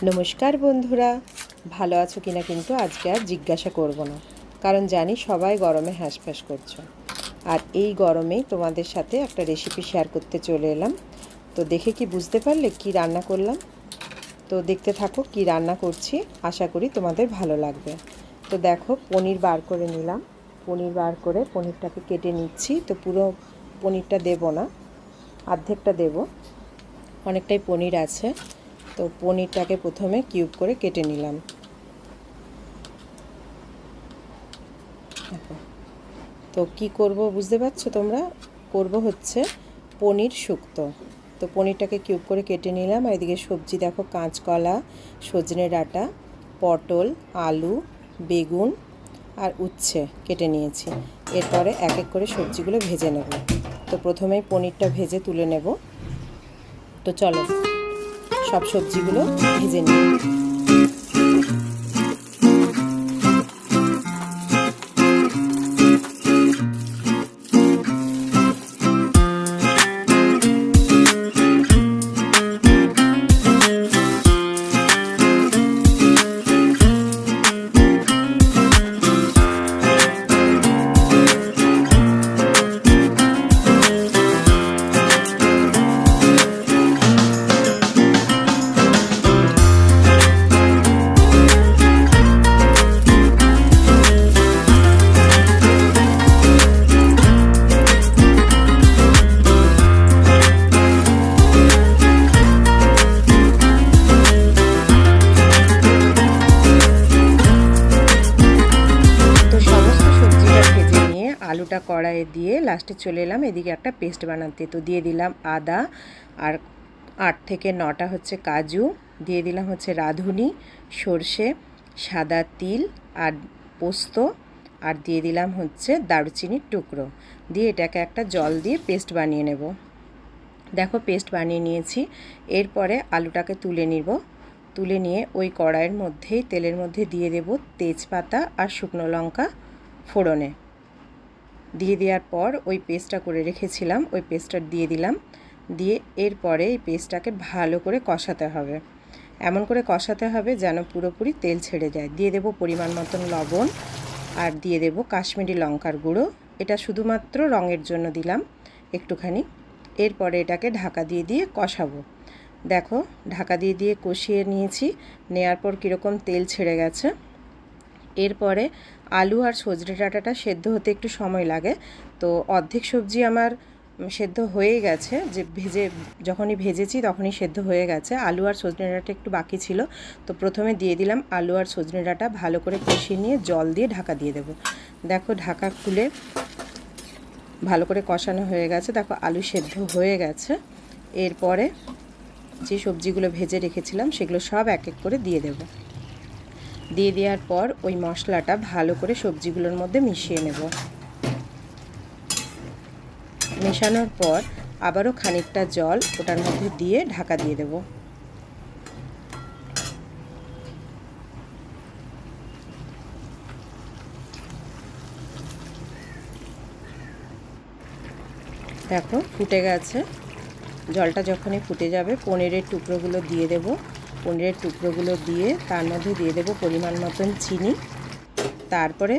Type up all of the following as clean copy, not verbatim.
নমস্কার বন্ধুরা, ভালো আছো কিনা কিন্তু আজকে আর জিজ্ঞাসা করব না, কারণ জানি সবাই গরমে হাঁসফাঁস করছো। আর এই গরমেই তোমাদের সাথে একটা রেসিপি শেয়ার করতে চলে এলাম। তো দেখে কি বুঝতে পারলে কি রান্না করলাম? তো দেখতে থাকো কি রান্না করছি, আশা করি তোমাদের ভালো লাগবে। তো দেখো, পনির বার করে নিলাম। পনির বার করে পনিরটাকে কেটে নিচ্ছি। তো পুরো পনিরটা দেব না, অর্ধেকটা দেব, অনেকটাই পনির আছে। তো পনিরটাকে প্রথমে কিউব করে কেটে নিলাম। তো কি করব বুঝতে পারছো তোমরা? করব হচ্ছে পনির শুক্তো। তো পনিরটাকে কিউব করে কেটে নিলাম। আর এদিকে সবজি দেখো, কাঁচকলা, সজনে ডাঁটা, পটল, আলু, বেগুন আর উচ্ছে কেটে নিয়েছি। এরপরে এক এক করে সবজিগুলো ভেজে নেব। তো প্রথমেই পনিরটা ভেজে তুলে নেব। তো চলো সব সবজিগুলো ভেজে নিই। আলুটা কড়াইয়ে দিয়ে লাস্টে চলে এলাম এদিকে একটা পেস্ট বানাতে। তো দিয়ে দিলাম আদা, আর 8 থেকে 9টা হচ্ছে কাজু, দিয়ে দিলাম হচ্ছে রাঁধুনি, সর্ষে, সাদা তিল আর পোস্ত, আর দিয়ে দিলাম হচ্ছে দারুচিনির টুকরো, দিয়ে এটাকে একটা জল দিয়ে পেস্ট বানিয়ে নেব। দেখো পেস্ট বানিয়ে নিয়েছি। এরপরে আলুটাকে তুলে নিব। তুলে নিয়ে ওই কড়াইয়ের মধ্যেই তেলের মধ্যে দিয়ে দেব তেজপাতা আর শুকনো লঙ্কা ফোড়নে। দিয়ে দেওয়ার পর ওই পেস্টটা করে রেখেছিলাম, ওই পেস্টটা দিয়ে দিলাম। দিয়ে এরপরে এই পেস্টটাকে ভালো করে কষাতে হবে, এমন করে কষাতে হবে যেন পুরোপুরি তেল ছেড়ে যায়। দিয়ে দেব পরিমাণ মতন লবণ, আর দিয়ে দেব কাশ্মীরি লঙ্কার গুঁড়ো। এটা শুধুমাত্র রঙের জন্য দিলাম একটুখানি। এরপরে এটাকে ঢাকা দিয়ে দিয়ে কষাবো। দেখো ঢাকা দিয়ে দিয়ে কষিয়ে নিয়েছি। নেয়ার পর কীরকম তেল ছেড়ে গেছে। এরপরে আলু আর সজনে ডাঁটাটা সেদ্ধ হতে একটু সময় লাগে। তো অর্ধেক সবজি আমার সেদ্ধ হয়ে গেছে, যে যখনই ভেজেছি তখনই সেদ্ধ হয়ে গেছে। আলু আর সজনে ডাঁটা একটু বাকি ছিল। তো প্রথমে দিয়ে দিলাম আলু আর সজনে ডাঁটা, ভালো করে কষিয়ে নিয়ে জল দিয়ে ঢাকা দিয়ে দেবো। দেখো ঢাকা খুলে ভালো করে কষানো হয়ে গেছে। দেখো আলু সেদ্ধ হয়ে গেছে। এরপরে যে সবজিগুলো ভেজে রেখেছিলাম সেগুলো সব এক এক করে দিয়ে দেব। দিয়ে দেওয়ার পর ওই মশলাটা ভালো করে সবজিগুলোর মধ্যে মিশিয়ে নেব। মেশানোর পর আবারও খানিকটা জল ওটার মধ্যে দিয়ে ঢাকা দিয়ে দেব। দেখো ফুটে গেছে। জলটা যখনই ফুটে যাবে পনিরের টুকরোগুলো দিয়ে দেব। পনিরের টুকরোগুলো দিয়ে তার মধ্যে দিয়ে দেব পরিমাণ মতন চিনি। তারপরে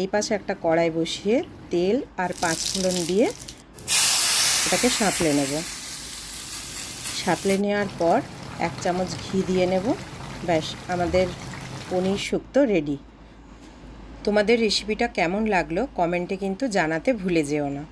এই পাশে একটা কড়াই বসিয়ে তেল আর 5 ফোড়ন দিয়ে এটাকে সাঁতলে নেব। সাঁতলে নেওয়ার পর 1 চামচ ঘি দিয়ে নেব। ব্যাস, আমাদের পনির শুক্তো রেডি। তোমাদের রেসিপিটা কেমন লাগলো কমেন্টে কিন্তু জানাতে ভুলে যেও না।